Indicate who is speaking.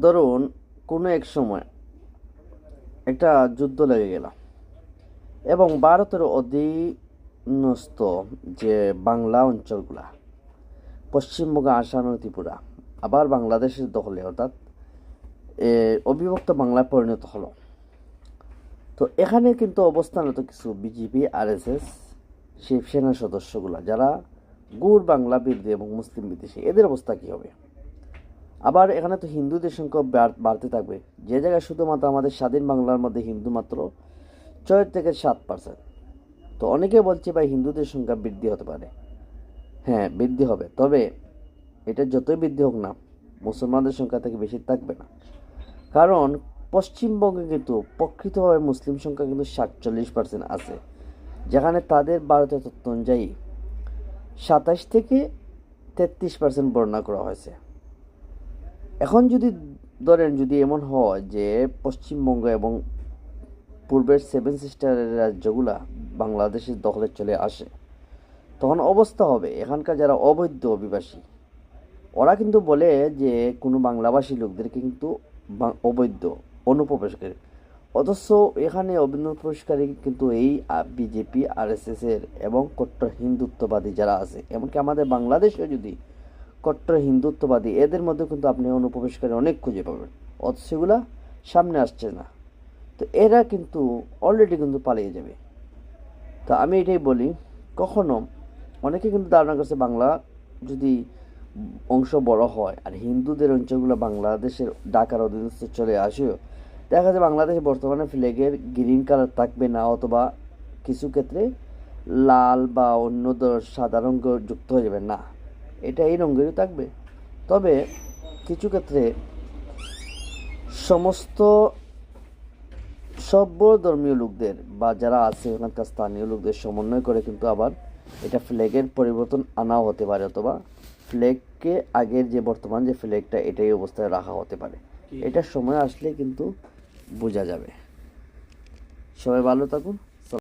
Speaker 1: ধরুন কোনো এক সময় একটা যুদ্ধ লেগে গেল এবং ভারতের অধীনস্থ যে বাংলা অঞ্চলগুলা পশ্চিমবঙ্গ, আসাম এবং ত্রিপুরা আবার বাংলাদেশের দখলে অর্থাৎ অবিভক্ত বাংলায় পরিণত হলো। তো এখানে কিন্তু অবস্থানরত কিছু বিজেপি, আরএসএস, শিবসেনার সদস্যগুলা যারা গুড় বাংলা বিরোধী এবং মুসলিম বিদ্বেষী, এদের অবস্থা কী হবে? আবার এখানে তো হিন্দুদের সংখ্যা বাড়তে থাকবে। যে জায়গায় শুধুমাত্র আমাদের স্বাধীন বাংলার মধ্যে হিন্দু মাত্র 6 থেকে 7%। তো অনেকে বলছে ভাই হিন্দুদের সংখ্যা বৃদ্ধি হতে পারে। হ্যাঁ, বৃদ্ধি হবে, তবে এটা যতই বৃদ্ধি হোক না, মুসলমানদের সংখ্যা থেকে বেশি থাকবে না। কারণ পশ্চিমবঙ্গে কিন্তু প্রকৃতভাবে মুসলিম সংখ্যা কিন্তু 47% আছে, যেখানে তাদের ভারতীয় তত্ত্ব অনুযায়ী 27 থেকে 33% বর্ণনা করা হয়েছে। এখন যদি ধরেন যদি এমন হয় যে পশ্চিমবঙ্গ এবং পূর্বের 7 সিস্টারের রাজ্যগুলা বাংলাদেশের দখলে চলে আসে, তখন অবস্থা হবে এখানকার যারা অবৈধ অভিবাসী, ওরা কিন্তু বলে যে কোনো বাংলাভাষী লোকদেরকে কিন্তু অবৈধ অনুপ্রবেশকারী, অথচ এখানে অনুপ্রবেশকারী কিন্তু এই বিজেপি, আরএসএসের এবং কট্টর হিন্দুত্ববাদী যারা আছে, এমনকি আমাদের বাংলাদেশে যদি কট্টর হিন্দুত্ববাদী, এদের মধ্যে কিন্তু আপনি অনুপ্রবেশকারী অনেক খুঁজে পাবেন, অথচ সেগুলা সামনে আসছে না। তো এরা কিন্তু অলরেডি কিন্তু পালিয়ে যাবে। তো আমি এটাই বলি, কখনো অনেকে কিন্তু ধারণা করছে বাংলা যদি অংশ বড় হয় আর হিন্দুদের অঞ্চলগুলো বাংলাদেশের ঢাকার অধীনস্থ চলে আসেও, দেখা যায় বাংলাদেশে বর্তমানে ফ্ল্যাগের গ্রিন কালার থাকবে না, অথবা কিছু ক্ষেত্রে লাল বা অন্য সাদা রঙ যুক্ত হয়ে যাবে না, এটা এই রঙেরই থাকবে। তবে কিছু ক্ষেত্রে সমস্ত সভ্য ধর্মীয় লোকদের বা যারা আছে ওখানকার স্থানীয় লোকদের সমন্বয় করে কিন্তু আবার এটা ফ্ল্যাগের পরিবর্তন আনাও হতে পারে, অথবা ফ্ল্যাগকে আগের যে বর্তমান যে ফ্ল্যাগটা এটাই অবস্থায় রাখা হতে পারে। এটা সময় আসলে কিন্তু বোঝা যাবে। সবাই ভালো থাকুন।